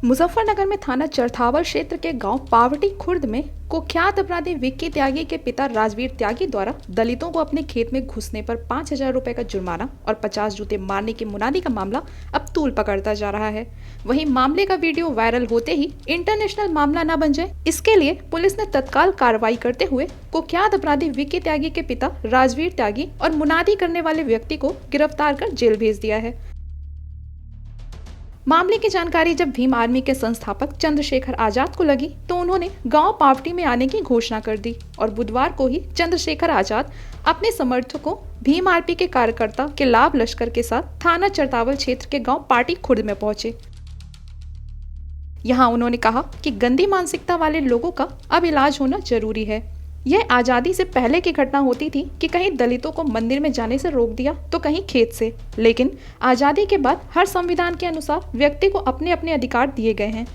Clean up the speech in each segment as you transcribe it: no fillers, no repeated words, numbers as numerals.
मुजफ्फरनगर में थाना चरथावल क्षेत्र के गांव पावटी खुर्द में कुख्यात अपराधी विक्की त्यागी के पिता राजवीर त्यागी द्वारा दलितों को अपने खेत में घुसने पर 5,000 रुपए का जुर्माना और 50 जूते मारने की मुनादी का मामला अब तूल पकड़ता जा रहा है। वहीं मामले का वीडियो वायरल होते ही इंटरनेशनल मामला न बन जाए, इसके लिए पुलिस ने तत्काल कार्रवाई करते हुए कुख्यात अपराधी विक्की त्यागी के पिता राजवीर त्यागी और मुनादी करने वाले व्यक्ति को गिरफ्तार कर जेल भेज दिया है। मामले की जानकारी जब भीम आर्मी के संस्थापक चंद्रशेखर आजाद को लगी तो उन्होंने गांव पावटी में आने की घोषणा कर दी और बुधवार को ही चंद्रशेखर आजाद अपने समर्थकों भीम आर्मी के कार्यकर्ता के लाभ लश्कर के साथ थाना चरथावल क्षेत्र के गांव पाटी खुर्द में पहुंचे। यहां उन्होंने कहा कि गंदी मानसिकता वाले लोगों का अब इलाज होना जरूरी है। यह आज़ादी से पहले की घटना होती थी कि कहीं दलितों को मंदिर में जाने से रोक दिया तो कहीं खेत से, लेकिन आज़ादी के बाद हर संविधान के अनुसार व्यक्ति को अपने अपने अधिकार दिए गए हैं।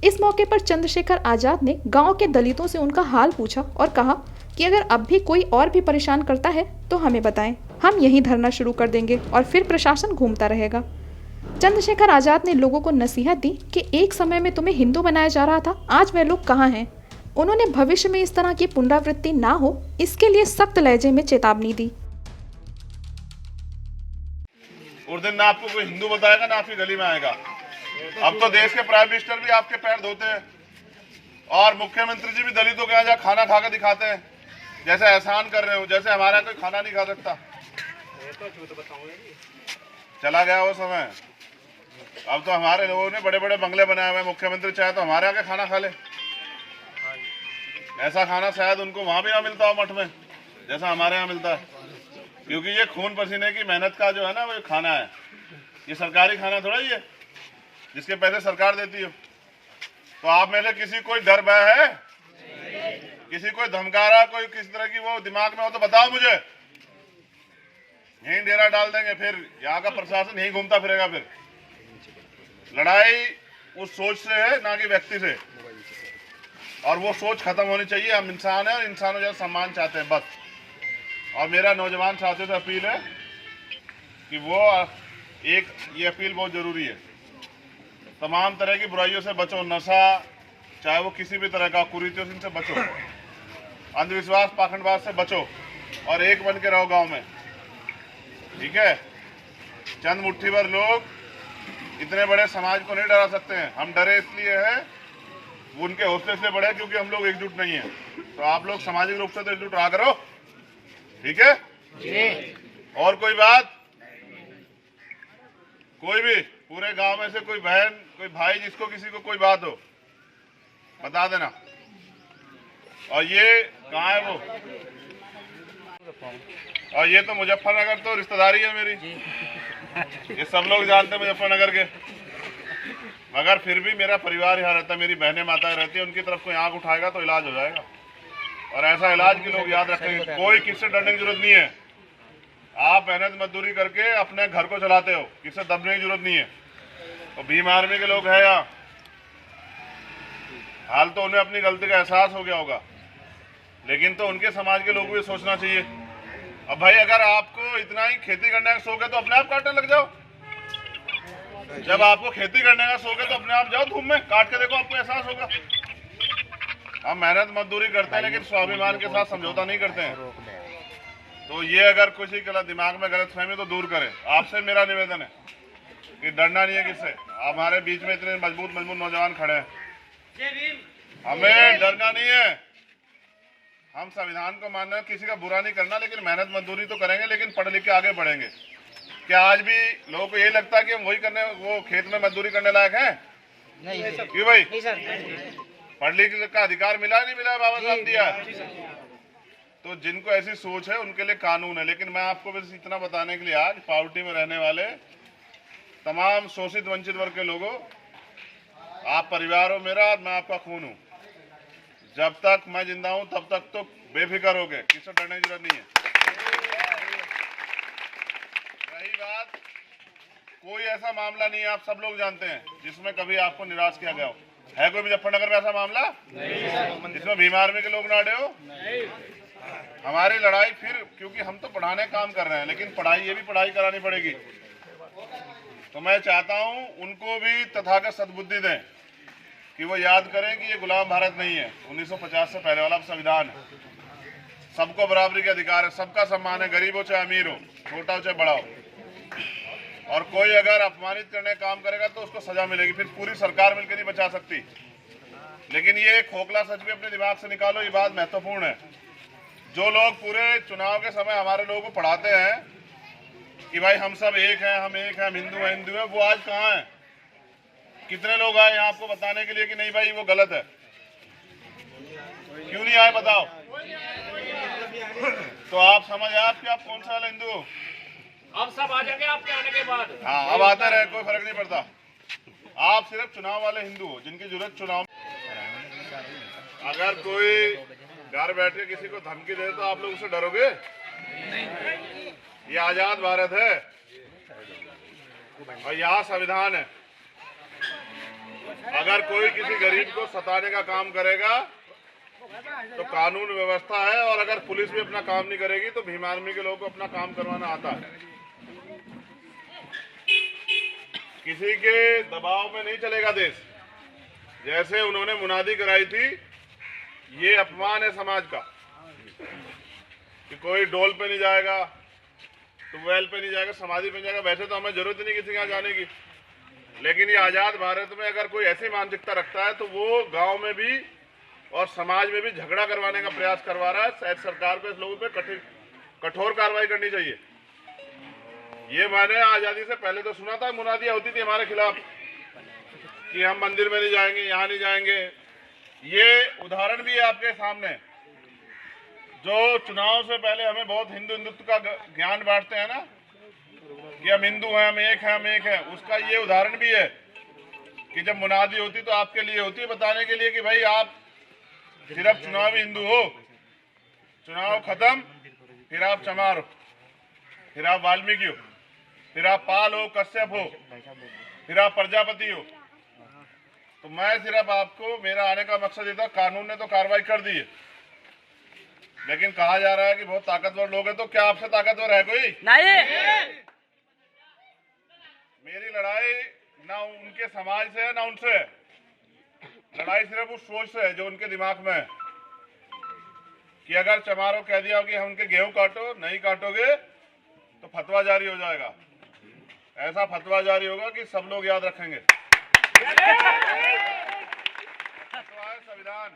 इस मौके पर चंद्रशेखर आजाद ने गांव के दलितों से उनका हाल पूछा और कहा कि अगर अब भी कोई और भी परेशान करता है तो हमें बताएं, हम यहीं धरना शुरू कर देंगे और फिर प्रशासन घूमता रहेगा। चंद्रशेखर आजाद ने लोगों को नसीहत दी कि एक समय में तुम्हें हिंदू बनाया जा रहा था, आज वे लोग कहाँ हैं। उन्होंने भविष्य में इस तरह की पुनरावृत्ति ना हो, इसके लिए सख्त लहजे में चेतावनी दी। उस दिन ना आपको कोई हिंदू बताएगा ना आपकी गली में आएगा। अब तो देश के प्राइम मिनिस्टर भी आपके पैर धोते हैं और मुख्यमंत्री जी भी दलितों के यहाँ जा खाना खा के दिखाते हैं, जैसे एहसान कर रहे हो, जैसे हमारा कोई खाना नहीं खा सकता। चला गया वो समय। अब तो हमारे लोगों ने बड़े बड़े बंगले बनाए हुए हैं, मुख्यमंत्री चाहे तो हमारे आके खाना खा ले। ऐसा खाना शायद उनको वहां भी ना मिलता हो मठ में जैसा हमारे यहाँ मिलता है, क्योंकि ये खून पसीने की मेहनत का जो है ना वो खाना है। ये सरकारी खाना थोड़ा ही है जिसके पैसे सरकार देती हो। तो आप में से किसी कोई डर भय है, किसी कोई धमका रहा, कोई किसी तरह की वो दिमाग में हो तो बताओ मुझे, यहीं डेरा डाल देंगे। फिर यहाँ का प्रशासन यहीं घूमता फिरेगा। फिर लड़ाई उस सोच से है ना कि व्यक्ति से, और वो सोच खत्म होनी चाहिए। हम इंसान हैं और इंसानों जैसा सम्मान चाहते हैं बस। और मेरा नौजवान साथियों से अपील है कि वो ये अपील बहुत जरूरी है, तमाम तरह की बुराइयों से बचो। नशा चाहे वो किसी भी तरह का, कुरीतियों से बचो, अंधविश्वास पाखंडवाद से बचो और एक बन के रहो गांव में, ठीक है। चंद मुट्ठी भर लोग इतने बड़े समाज को नहीं डरा सकते हैं। हम डरे इसलिए हैं, उनके हौसले से बढ़े क्योंकि हम लोग एकजुट नहीं है। तो आप लोग सामाजिक रूप से तो एकजुट रहा करो, ठीक है जी। और कोई बात, कोई भी पूरे गांव में से कोई बहन, कोई भाई, जिसको किसी को कोई बात हो बता देना। और ये कहाँ है वो, और ये तो मुजफ्फरनगर तो रिश्तेदारी है मेरी, ये सब लोग जानते हैं मुजफ्फरनगर के। मगर फिर भी मेरा परिवार यहाँ रहता है, मेरी बहनें माताएं रहती है, उनकी तरफ कोई आंख उठाएगा तो इलाज हो जाएगा। और ऐसा इलाज कि लोग याद रखेंगे। कोई किससे डरने की जरूरत नहीं है। आप मेहनत मजदूरी करके अपने घर को चलाते हो, किससे दबने की जरूरत नहीं है। तो भीम आर्मी के लोग हैं यहाँ, हाल तो उन्हें अपनी गलती का एहसास हो गया होगा, लेकिन तो उनके समाज के लोग भी सोचना चाहिए। अब भाई अगर आपको इतना ही खेती करने का शौक है तो अपने आप काटने लग जाओ। जब आपको खेती करने का शौक है तो अपने आप जाओ धूप में काट के देखो, आपको एहसास होगा। हम मेहनत मजदूरी करते हैं लेकिन स्वाभिमान के साथ समझौता नहीं करते हैं। तो ये अगर किसी के दिमाग में गलतफहमी तो दूर करें। आपसे मेरा निवेदन है कि डरना नहीं है किससे। हमारे बीच में इतने मजबूत नौजवान खड़े हैं, हमें डरना नहीं है। हम संविधान को मानना, किसी का बुरा नहीं करना, लेकिन मेहनत मजदूरी तो करेंगे, लेकिन पढ़ लिख के आगे बढ़ेंगे। क्या आज भी लोगों को यही लगता है कि हम वही करने, वो खेत में मजदूरी करने लायक हैं? नहीं सर। क्यों भाई? नहीं सर। पढ़ लिख का अधिकार मिला नहीं मिला, बाबा साहब दिया। तो जिनको ऐसी सोच है उनके लिए कानून है। लेकिन मैं आपको बस इतना बताने के लिए आज पावटी में रहने वाले तमाम शोषित वंचित वर्ग के लोगों, आप परिवार हो मेरा, मैं आपका खून हूँ। जब तक मैं जिंदा हूँ तब तक तो बेफिक्र हो गए, किससे डरने की जरूरत नहीं है। रही बात, कोई ऐसा मामला नहीं है, आप सब लोग जानते हैं, जिसमें कभी आपको निराश किया गया हो। है कोई मुजफ्फरनगर में ऐसा मामला? नहीं। जिसमें भीम आर्मी के लोग ना अड़े हो? नहीं। हमारी लड़ाई फिर, क्योंकि हम तो पढ़ाने काम कर रहे हैं, लेकिन पढ़ाई, ये भी पढ़ाई करानी पड़ेगी। तो मैं चाहता हूं उनको भी तथागत सद्बुद्धि दें कि वो याद करें कि ये गुलाम भारत नहीं है, 1950 से पहले वाला संविधान है। सबको बराबरी के अधिकार है, सबका सम्मान है, गरीब हो चाहे अमीर हो, छोटा हो चाहे बड़ा हो। और कोई अगर अपमानित करने का काम करेगा तो उसको सजा मिलेगी, फिर पूरी सरकार मिलकर नहीं बचा सकती। लेकिन ये खोखला सच भी अपने दिमाग से निकालो, ये बात महत्वपूर्ण है। जो लोग पूरे चुनाव के समय हमारे लोगों को पढ़ाते हैं कि भाई हम सब एक हैं, हम एक हैं, हम हिंदू हैं, वो आज कहाँ हैं? कितने लोग आए यहाँ आपको बताने के लिए कि नहीं भाई वो गलत है? क्यों नहीं आए बताओ? तो आप समझ आए कि आप कौन सा वाला हिंदू हो? अब सब आ जाएंगे आपके आने के बाद। हाँ, अब आते रहे, कोई फर्क नहीं पड़ता। आप सिर्फ चुनाव वाले हिंदू हो जिनकी जरूरत चुनाव। अगर कोई घर बैठ के किसी को धमकी दे तो आप लोग उससे डरोगे? ये आजाद भारत है और यहाँ संविधान है। अगर कोई किसी गरीब को सताने का काम करेगा तो कानून व्यवस्था है, और अगर पुलिस भी अपना काम नहीं करेगी तो भीम आर्मी के लोगों को अपना काम करवाना आता है। किसी के दबाव में नहीं चलेगा देश। जैसे उन्होंने मुनादी कराई थी, ये अपमान है समाज का कि कोई डोल पे नहीं जाएगा, ट्यूबवेल पे नहीं जाएगा, समाधि पे नहीं जाएगा। वैसे तो हमें जरूरत ही नहीं किसी के यहाँ जाने की, लेकिन ये आजाद भारत में अगर कोई ऐसी मानसिकता रखता है तो वो गांव में भी और समाज में भी झगड़ा करवाने का प्रयास करवा रहा है। शायद सरकार को इस लोगों पे कठोर कार्रवाई करनी चाहिए। ये मैंने आजादी से पहले तो सुना था, मुनादियां होती थी हमारे खिलाफ कि हम मंदिर में नहीं जाएंगे, यहाँ नहीं जाएंगे। ये उदाहरण भी है आपके सामने। जो चुनाव से पहले हमें बहुत हिंदुत्व का ज्ञान बांटते हैं ना कि हम हिंदू हैं, हम एक हैं, हम एक हैं, उसका ये उदाहरण भी है कि जब मुनादी होती तो आपके लिए होती है बताने के लिए कि भाई आप सिर्फ चुनावी हिंदू हो, चुनाव खत्म, फिर आप चमार हो, फिर आप वाल्मीकि हो, फिर आप पाल हो, कश्यप हो, फिर आप प्रजापति हो। तो मैं सिर्फ आपको, मेरा आने का मकसद ये था, कानून ने तो कार्रवाई कर दी है, लेकिन कहा जा रहा है कि बहुत ताकतवर लोग हैं। तो क्या आपसे ताकतवर है कोई? नहीं। मेरी लड़ाई ना उनके समाज से है ना उनसे है। लड़ाई सिर्फ उस सोच से है जो उनके दिमाग में है कि अगर चमारों कह दिया कि हम उनके गेहूं काटो, नहीं काटोगे तो फतवा जारी हो जाएगा। ऐसा फतवा जारी होगा कि सब लोग याद रखेंगे। फतवा है संविधान।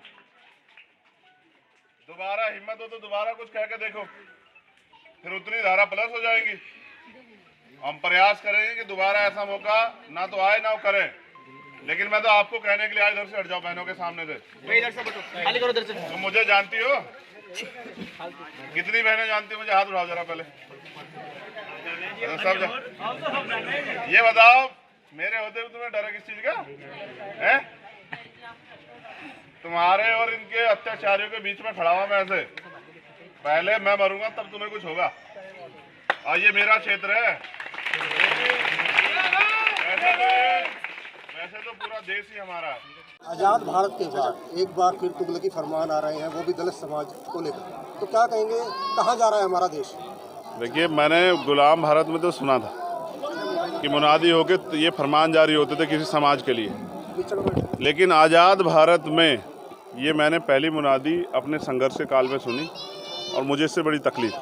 दोबारा हिम्मत हो तो दोबारा कुछ कह के देखो, फिर उतनी धारा प्लस हो जाएगी। हम प्रयास करेंगे कि दोबारा ऐसा मौका ना तो आए ना वो करें। लेकिन मैं तो आपको कहने के लिए आज इधर से हट जाओ, बहनों के सामने से। इधर से बटो, खाली करो इधर से। तुम मुझे जानती हो? कितनी बहनें जानती हो मुझे? हाथ उठाओ जरा पहले। सब ये बताओ, मेरे होते हुए तुम्हें डर है किस चीज का है? तुम्हारे और इनके अत्याचारियों के बीच में खड़ा हुआ मैं ऐसे। पहले मैं मरूंगा तब तुम्हें कुछ होगा। और ये मेरा क्षेत्र है। वैसे तो पूरा देश ही हमारा है। आज़ाद भारत के बाद एक बार फिर तुगलकी फरमान आ रहे हैं, वो भी दलित समाज को लेकर। तो क्या कहेंगे, कहाँ जा रहा है हमारा देश? देखिए, मैंने गुलाम भारत में तो सुना था कि मुनादी होके तो ये फरमान जारी होते थे किसी समाज के लिए, लेकिन आज़ाद भारत में ये मैंने पहली मुनादी अपने संघर्ष के काल में सुनी और मुझे इससे बड़ी तकलीफ।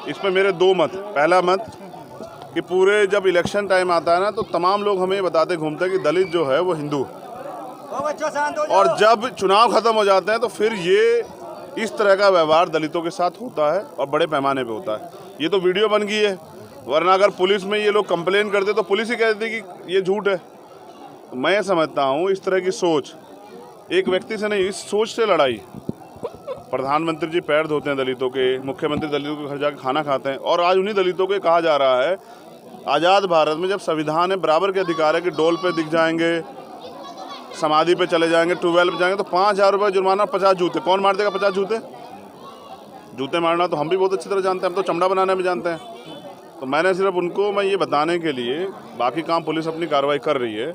इसमें मेरे दो मत। पहला मत कि पूरे जब इलेक्शन टाइम आता है ना तो तमाम लोग हमें बताते घूमते हैं कि दलित जो है वो हिंदू, और जब चुनाव खत्म हो जाते हैं तो फिर ये इस तरह का व्यवहार दलितों के साथ होता है और बड़े पैमाने पे होता है। ये तो वीडियो बन गई है, वरना अगर पुलिस में ये लोग कंप्लेन करते तो पुलिस ही कहती कि ये झूठ है। तो मैं समझता हूँ इस तरह की सोच एक व्यक्ति से नहीं, इस सोच से लड़ाई। प्रधानमंत्री जी पैर धोते हैं दलितों के, मुख्यमंत्री दलितों के घर जाकर खाना खाते हैं, और आज उन्हीं दलितों के कहा जा रहा है आज़ाद भारत में जब संविधान है, बराबर के अधिकार है कि डोल पे दिख जाएंगे, समाधि पे चले जाएंगे, ट्यूबवेल पे जाएंगे तो 5,000 रुपये जुर्माना, 50 जूते। कौन मार देगा 50 जूते? जूते मारना तो हम भी बहुत अच्छी तरह जानते हैं, हम तो चमड़ा बनाने में जानते हैं। तो मैंने सिर्फ उनको मैं ये बताने के लिए, बाकी काम पुलिस अपनी कार्रवाई कर रही है,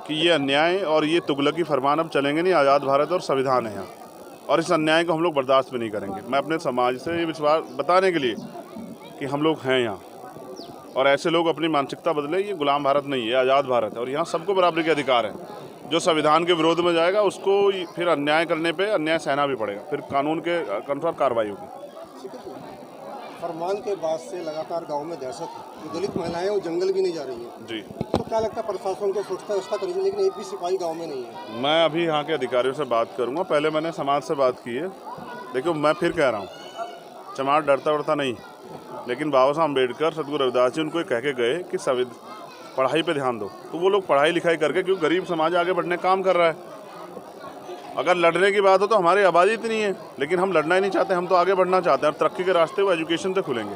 कि ये अन्याय और ये तुगलकी फरमान अब चलेंगे नहीं। आज़ाद भारत और संविधान है यहाँ, और इस अन्याय को हम लोग बर्दाश्त भी नहीं करेंगे। मैं अपने समाज से ये विश्वास बताने के लिए कि हम लोग हैं यहाँ, और ऐसे लोग अपनी मानसिकता बदले। ये गुलाम भारत नहीं है, आज़ाद भारत है और यहाँ सबको बराबरी के अधिकार है। जो संविधान के विरोध में जाएगा उसको फिर अन्याय करने पे अन्याय सहना भी पड़ेगा, फिर कानून के अनुसार कार्रवाई होगी। फरमान के बाद से लगातार गांव में दहशत है, जो दलित महिलाएं वो जंगल भी नहीं जा रही है जी, तो क्या लगता है प्रशासन को सोचता व्यवस्था करेगी, लेकिन एक भी सिपाही गांव में नहीं है। मैं अभी यहाँ के अधिकारियों से बात करूँगा, पहले मैंने समाज से बात की है। देखो मैं फिर कह रहा हूँ, समाज डरता वरता नहीं, लेकिन बाबा साहब अम्बेडकर, सदगुरु रविदास जी उनको कह के गए कि पढ़ाई पे ध्यान दो, तो वो लोग पढ़ाई लिखाई करके, क्योंकि गरीब समाज आगे बढ़ने का काम कर रहा है। अगर लड़ने की बात हो तो हमारी आबादी इतनी है, लेकिन हम लड़ना ही नहीं चाहते, हम तो आगे बढ़ना चाहते हैं और तरक्की के रास्ते वो एजुकेशन से खुलेंगे।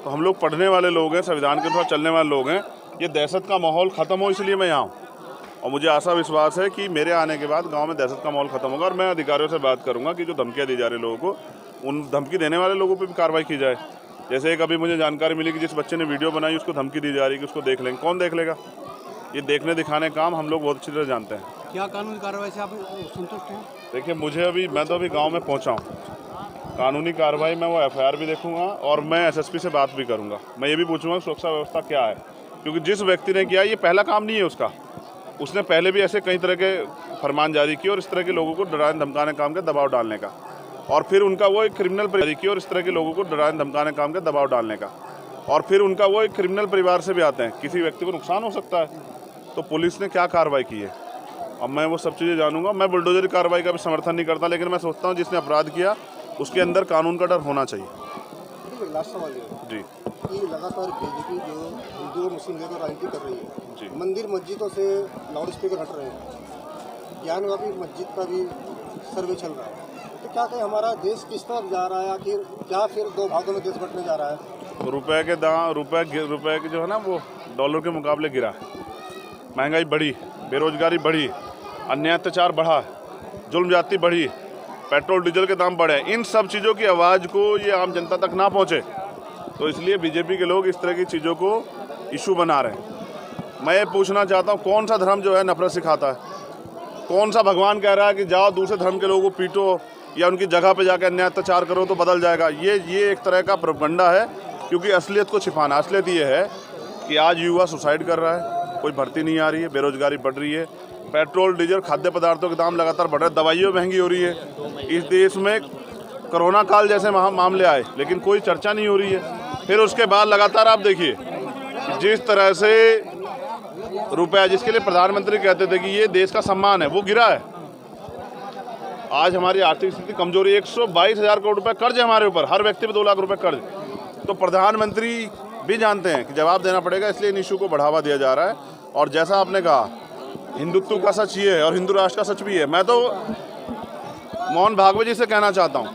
तो हम लोग पढ़ने वाले लोग हैं, संविधान के अनुसार चलने वाले लोग हैं। ये दहशत का माहौल ख़त्म हो, इसलिए मैं यहाँ हूँ और मुझे आशा विश्वास है कि मेरे आने के बाद गांव में दहशत का माहौल ख़त्म होगा। और मैं अधिकारियों से बात करूँगा कि जो धमकियाँ दी जा रही लोगों को, उन धमकी देने वाले लोगों पर भी कार्रवाई की जाए। जैसे एक अभी मुझे जानकारी मिली कि जिस बच्चे ने वीडियो बनाई उसको धमकी दी जा रही है कि उसको देख लेंगे। कौन देख लेगा? ये देखने दिखाने काम हम लोग बहुत अच्छी तरह जानते हैं। क्या कानूनी कार्रवाई से आप संतुष्ट हैं? देखिए मैं तो अभी गांव में पहुंचा हूं, कानूनी कार्रवाई में वो एफआईआर भी देखूंगा और मैं एसएसपी से बात भी करूंगा। मैं ये भी पूछूंगा सुरक्षा व्यवस्था क्या है, क्योंकि जिस व्यक्ति ने किया ये पहला काम नहीं है उसका। उसने पहले भी ऐसे कई तरह के फरमान जारी किए और इस तरह के लोगों को डराने धमकाने काम के दबाव डालने का, और फिर उनका वो एक क्रिमिनल जारी किया और इस तरह के लोगों को डराने धमकाने काम के दबाव डालने का, और फिर उनका वो एक क्रिमिनल परिवार से भी आते हैं। किसी व्यक्ति को नुकसान हो सकता है, तो पुलिस ने क्या कार्रवाई की है अब मैं वो सब चीज़ें जानूंगा। मैं बुलडोजर कार्रवाई का भी समर्थन नहीं करता, लेकिन मैं सोचता हूँ जिसने अपराध किया उसके अंदर कानून का डर होना चाहिए। लास्ट सवाल जी, कि लगातार बीजेपी जो हिंदू और मुस्लिम लेकर राजनीति कर रही है जी, मंदिर मस्जिदों से लाउड स्पीकर हट रहे हैं, ज्ञानवापी मस्जिद का भी सर्वे चल रहा है, तो क्या कहें हमारा देश किस तरफ जा रहा है? आखिर क्या फिर दो भागों में देश बंटने जा रहा है? रुपए के दाम रुपए के जो है ना वो डॉलर के मुकाबले गिरा, महंगाई बढ़ी, बेरोजगारी बढ़ी, अन्याय अत्याचार बढ़ा, जुल्म ज्यादती बढ़ी, पेट्रोल डीजल के दाम बढ़े। इन सब चीज़ों की आवाज़ को ये आम जनता तक ना पहुँचे, तो इसलिए बीजेपी के लोग इस तरह की चीज़ों को इशू बना रहे हैं। मैं ये पूछना चाहता हूँ, कौन सा धर्म जो है नफरत सिखाता है? कौन सा भगवान कह रहा है कि जाओ दूसरे धर्म के लोगों को पीटो या उनकी जगह पे जाकर अन्याय अत्याचार करो तो बदल जाएगा? ये एक तरह का प्रोपगंडा है, क्योंकि असलियत को छिपाना। असलियत ये है कि आज युवा सुसाइड कर रहा है, कोई भर्ती नहीं आ रही है, बेरोजगारी बढ़ रही है, पेट्रोल डीजल खाद्य पदार्थों के दाम लगातार बढ़ रहे हैं, दवाइयाँ महंगी हो रही है। इस देश में कोरोना काल जैसे मामले आए, लेकिन कोई चर्चा नहीं हो रही है। फिर उसके बाद लगातार आप देखिए जिस तरह से रुपया, जिसके लिए प्रधानमंत्री कहते थे कि ये देश का सम्मान है, वो गिरा है। आज हमारी आर्थिक स्थिति कमजोरी, 122,000 करोड़ रुपए कर्ज है हमारे ऊपर, हर व्यक्ति पे 2 लाख रुपए कर्ज। तो प्रधानमंत्री भी जानते हैं कि जवाब देना पड़ेगा, इसलिए इन इशू को बढ़ावा दिया जा रहा है। और जैसा आपने कहा, हिंदुत्व का सच ये है और हिंदू राष्ट्र का सच भी है। मैं तो मोहन भागवत जी से कहना चाहता हूँ,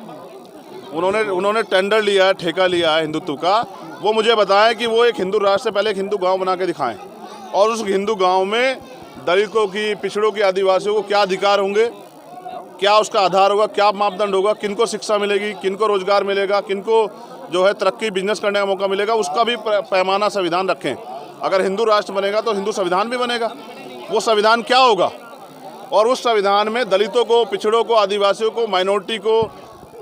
उन्होंने टेंडर लिया है, ठेका लिया है हिंदुत्व का, वो मुझे बताएं कि वो एक हिंदू राष्ट्र से पहले एक हिंदू गांव बना के दिखाएं, और उस हिंदू गांव में दलितों की, पिछड़ों की, आदिवासियों को क्या अधिकार होंगे, क्या उसका आधार होगा, क्या मापदंड होगा, किनको शिक्षा मिलेगी, किनको रोजगार मिलेगा, किनको जो है तरक्की बिजनेस करने का मौका मिलेगा, उसका भी पैमाना संविधान रखें। अगर हिंदू राष्ट्र बनेगा तो हिंदू संविधान भी बनेगा। वो संविधान क्या होगा, और उस संविधान में दलितों को, पिछड़ों को, आदिवासियों को, माइनॉरिटी को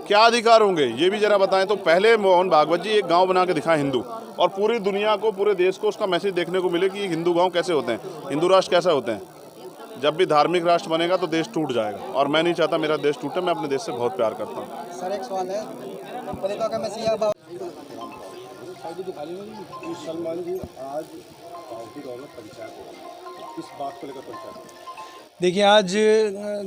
क्या अधिकार होंगे, ये भी जरा बताएं। तो पहले मोहन भागवत जी एक गांव बना के दिखाएं हिंदू, और पूरी दुनिया को, पूरे देश को उसका मैसेज देखने को मिले कि ये हिंदू गांव कैसे होते हैं, हिंदू राष्ट्र कैसे होते हैं। जब भी धार्मिक राष्ट्र बनेगा तो देश टूट जाएगा, और मैं नहीं चाहता मेरा देश टूटे। मैं अपने देश से बहुत प्यार करता हूँ। सर एक सवाल है, सलमान जी, आज पंचायत किस बात को लेकर पंचायत? देखिए, आज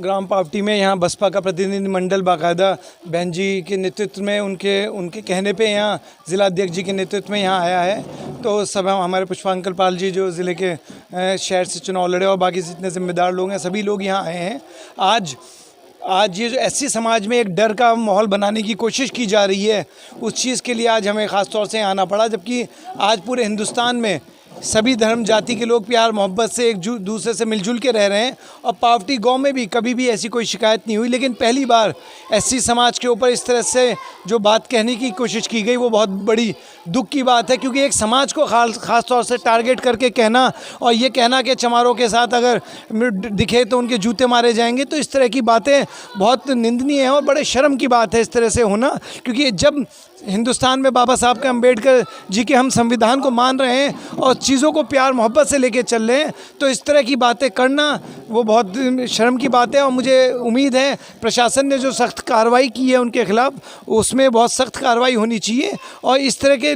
ग्राम पावटी में यहाँ बसपा का प्रतिनिधिमंडल बाकायदा बहन जी के नेतृत्व में, उनके कहने पे यहाँ ज़िला अध्यक्ष जी के नेतृत्व में यहाँ आया है। तो सब हमारे पुष्पांकल पाल जी जो ज़िले के शहर से चुनाव लड़े और बाकी जितने जिम्मेदार लोग हैं, सभी लोग यहाँ आए हैं। आज ये जो एससी समाज में एक डर का माहौल बनाने की कोशिश की जा रही है, उस चीज़ के लिए आज हमें ख़ास तौर से आना पड़ा। जबकि आज पूरे हिंदुस्तान में सभी धर्म जाति के लोग प्यार मोहब्बत से एक दूसरे से मिलजुल के रह रहे हैं, और पावटी गांव में भी कभी भी ऐसी कोई शिकायत नहीं हुई। लेकिन पहली बार एससी समाज के ऊपर इस तरह से जो बात कहने की कोशिश की गई, वो बहुत बड़ी दुख की बात है। क्योंकि एक समाज को ख़ास तौर से टारगेट करके कहना, और ये कहना कि चमारों के साथ अगर दिखे तो उनके जूते मारे जाएंगे, तो इस तरह की बातें बहुत निंदनीय हैं और बड़े शर्म की बात है इस तरह से होना। क्योंकि जब हिंदुस्तान में बाबा साहब के अम्बेडकर जी के हम संविधान को मान रहे हैं और चीज़ों को प्यार मोहब्बत से लेके चल रहे हैं, तो इस तरह की बातें करना वो बहुत शर्म की बात है। और मुझे उम्मीद है प्रशासन ने जो सख्त कार्रवाई की है उनके ख़िलाफ़, उसमें बहुत सख्त कार्रवाई होनी चाहिए और इस तरह के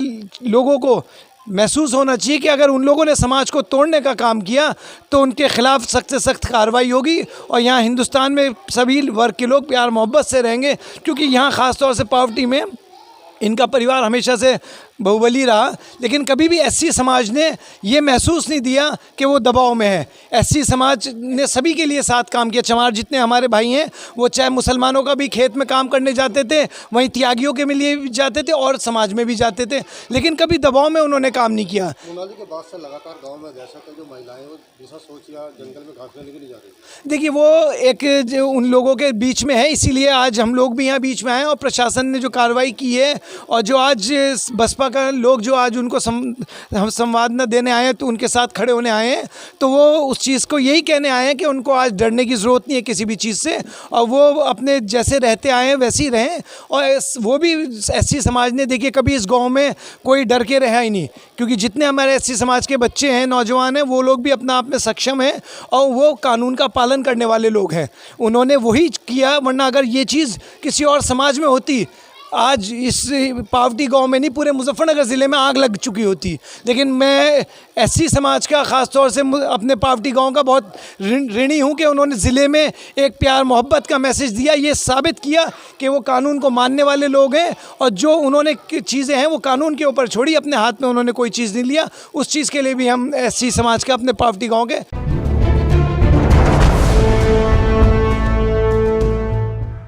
लोगों को महसूस होना चाहिए कि अगर उन लोगों ने समाज को तोड़ने का काम किया तो उनके खिलाफ सख्त से सख्त कार्रवाई होगी। और यहाँ हिंदुस्तान में सभी वर्ग के लोग प्यार मोहब्बत से रहेंगे, क्योंकि यहाँ ख़ास तौर से पावर्टी में इनका परिवार हमेशा से बाहुबली रहा, लेकिन कभी भी एससी समाज ने ये महसूस नहीं दिया कि वो दबाव में है। एससी समाज ने सभी के लिए साथ काम किया। चमार जितने हमारे भाई हैं वो चाहे मुसलमानों का भी खेत में काम करने जाते थे, वहीं त्यागियों के लिए भी जाते थे और समाज में भी जाते थे, लेकिन कभी दबाव में उन्होंने काम नहीं किया। मोनाली के बाद से लगातार गाँव में दहशत है, जो महिलाएं वो दिशा सोच या जंगल में घास लेने के लिए जा रही है। देखिए वो एक जो उन लोगों के बीच में है, इसीलिए आज हम लोग भी यहाँ बीच में आए और प्रशासन ने जो कार्रवाई की है और जो आज बसपा का लोग जो आज उनको हम संवाद न देने आए हैं तो उनके साथ खड़े होने आए हैं, तो वो उस चीज़ को यही कहने आए हैं कि उनको आज डरने की ज़रूरत नहीं है किसी भी चीज़ से, और वो अपने जैसे रहते आए हैं वैसे ही रहें। और वो भी एससी समाज ने देखिए कभी इस गांव में कोई डर के रहा ही नहीं, क्योंकि जितने हमारे एससी समाज के बच्चे हैं, नौजवान हैं, वो लोग भी अपना आप में सक्षम हैं और वो कानून का पालन करने वाले लोग हैं। उन्होंने वही किया, वरना अगर ये चीज़ किसी और समाज में होती आज इस पावटी गांव में नहीं पूरे मुजफ्फरनगर ज़िले में आग लग चुकी होती। लेकिन मैं एससी समाज का ख़ास तौर से अपने पावटी गांव का बहुत ऋणी हूं कि उन्होंने ज़िले में एक प्यार मोहब्बत का मैसेज दिया, ये साबित किया कि वो कानून को मानने वाले लोग हैं और जो उन्होंने चीज़ें हैं वो कानून के ऊपर छोड़ी, अपने हाथ में उन्होंने कोई चीज़ नहीं लिया। उस चीज़ के लिए भी हम एससी समाज का अपने पावटी गाँव के